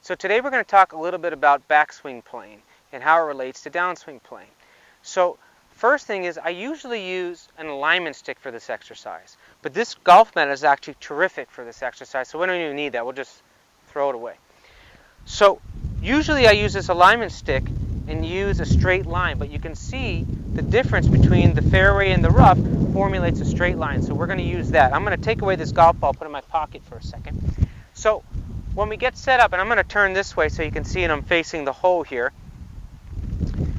So today we're going to talk a little bit about backswing playing and how it relates to downswing playing. So first thing is I usually use an alignment stick for this exercise, but this golf mat is actually terrific for this exercise, so we don't even need that. We'll just throw it away. So usually I use this alignment stick and use a straight line, but you can see the difference between the fairway and the rough formulates a straight line, so we're going to use that. I'm going to take away this golf ball, put it in my pocket for a second. So when we get set up, and I'm going to turn this way so you can see it, I'm facing the hole here.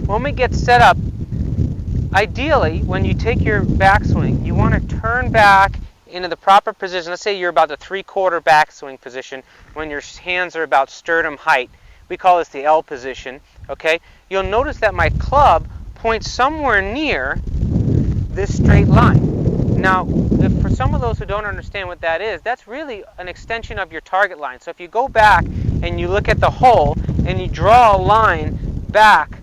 When we get set up, ideally, when you take your backswing, you want to turn back into the proper position. Let's say you're about the 3/4 backswing position when your hands are about sternum height. We call this the L position, okay? You'll notice that my club points somewhere near this straight line. Now, for some of those who don't understand what that is, that's really an extension of your target line. So if you go back and you look at the hole and you draw a line back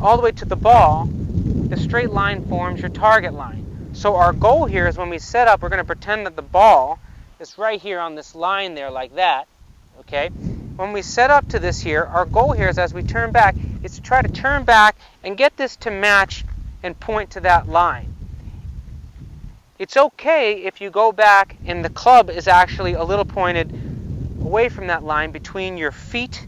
all the way to the ball, the straight line forms your target line. So our goal here is when we set up, we're going to pretend that the ball is right here on this line there like that, okay? When we set up to this here, our goal here is as we turn back, is to try to turn back and get this to match and point to that line. It's okay if you go back and the club is actually a little pointed away from that line between your feet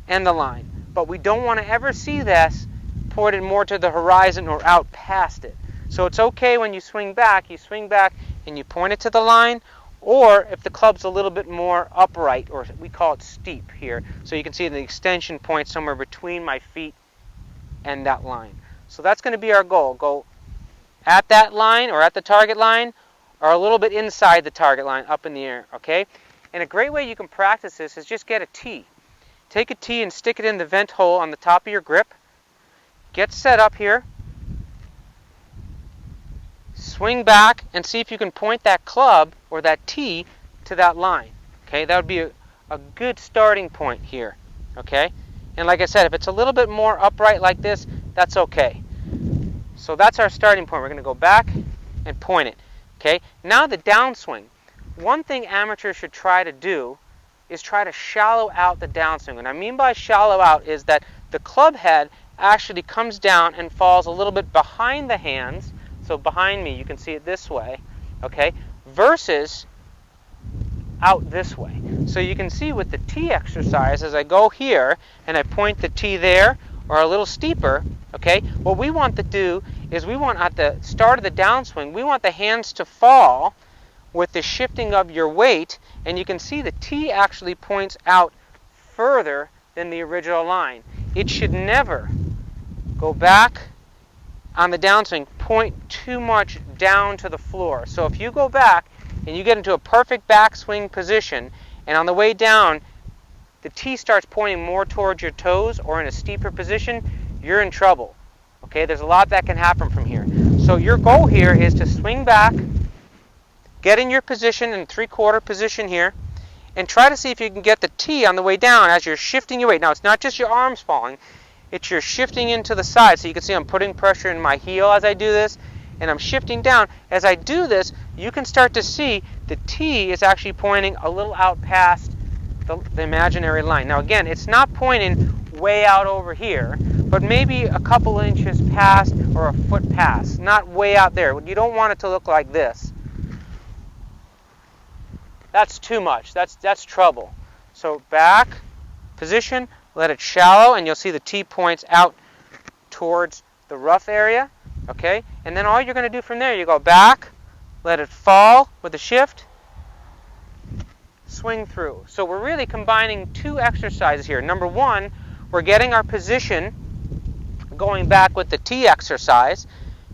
and the line. But we don't want to ever see this pointed more to the horizon or out past it. So it's okay when you swing back and you point it to the line, or if the club's a little bit more upright, or we call it steep here, so you can see the extension point somewhere between my feet and that line. So that's going to be our goal. Go at that line or at the target line or a little bit inside the target line up in the air, okay? And a great way you can practice this is just get a tee. Take a tee and stick it in the vent hole on the top of your grip. Get set up here. Swing back and see if you can point that club or that tee to that line, okay? That would be a good starting point here, okay? And like I said, if it's a little bit more upright like this, that's okay. So that's our starting point. We're going to go back and point it. Okay. Now the downswing. One thing amateurs should try to do is try to shallow out the downswing. What I mean by shallow out is that the club head actually comes down and falls a little bit behind the hands. So behind me, you can see it this way. Okay. Versus out this way. So you can see with the tee exercise, as I go here and I point the tee there or a little steeper, okay, what we want to do is we want at the start of the downswing, we want the hands to fall with the shifting of your weight, and you can see the tee actually points out further than the original line. It should never go back on the downswing, point too much down to the floor. So if you go back and you get into a perfect backswing position, and on the way down, the tee starts pointing more towards your toes or in a steeper position, you're in trouble. Okay, there's a lot that can happen from here. So your goal here is to swing back, get in your position, in 3/4 position here, and try to see if you can get the tee on the way down as you're shifting your weight. Now, it's not just your arms falling, it's your shifting into the side. So you can see I'm putting pressure in my heel as I do this, and I'm shifting down. As I do this, you can start to see the tee is actually pointing a little out past the imaginary line. Now again, it's not pointing way out over here, but maybe a couple inches past or a foot past, not way out there. You don't want it to look like this. That's too much. That's trouble. So back, position, let it shallow, and you'll see the tee points out towards the rough area, okay? And then all you're going to do from there, you go back, let it fall with a shift, swing through. So we're really combining two exercises here. Number one, we're getting our position going back with the tee exercise.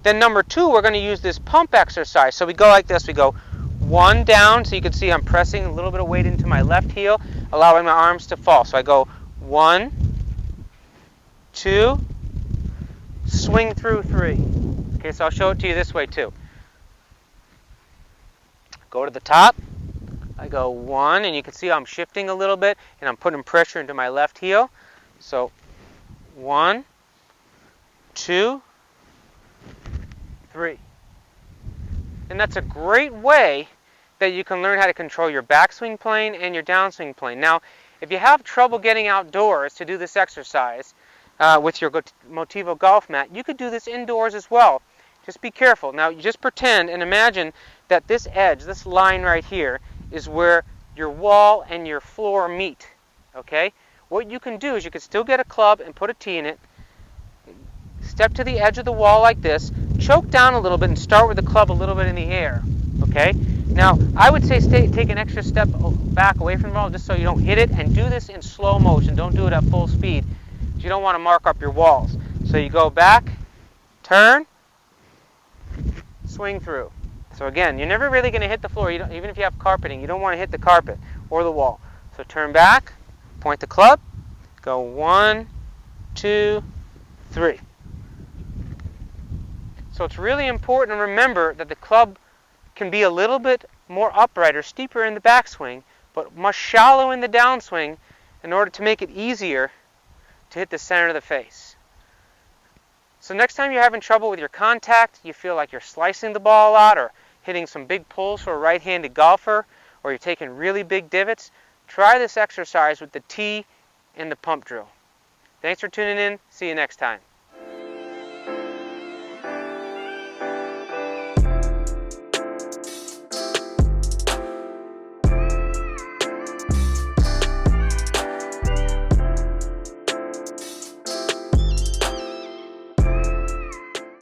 Then number two, we're going to use this pump exercise. So we go like this. We go one down. So you can see I'm pressing a little bit of weight into my left heel, allowing my arms to fall. So I go 1, 2, swing through 3. Okay, so I'll show it to you this way too. Go to the top. I go 1, and you can see I'm shifting a little bit, and I'm putting pressure into my left heel. So 1, 2, 3. And that's a great way that you can learn how to control your backswing plane and your downswing plane. Now, If you have trouble getting outdoors to do this exercise with your Motivo golf mat, you could do this indoors as well. Just be careful. Now, you just pretend and imagine that this edge, this line right here, is where your wall and your floor meet. Okay? What you can do is you can still get a club and put a tee in it, step to the edge of the wall like this, choke down a little bit and start with the club a little bit in the air. Okay? Now, I would say take an extra step back away from the ball just so you don't hit it, and do this in slow motion. Don't do it at full speed. You don't want to mark up your walls. So you go back, turn, swing through. So again, you're never really going to hit the floor. Even if you have carpeting, you don't want to hit the carpet or the wall. So turn back, point the club, go 1, 2, 3. So it's really important to remember that the club can be a little bit more upright or steeper in the backswing, but much shallow in the downswing in order to make it easier to hit the center of the face. So next time you're having trouble with your contact, you feel like you're slicing the ball out or hitting some big pulls for a right-handed golfer, or you're taking really big divots, try this exercise with the tee and the pump drill. Thanks for tuning in. See you next time.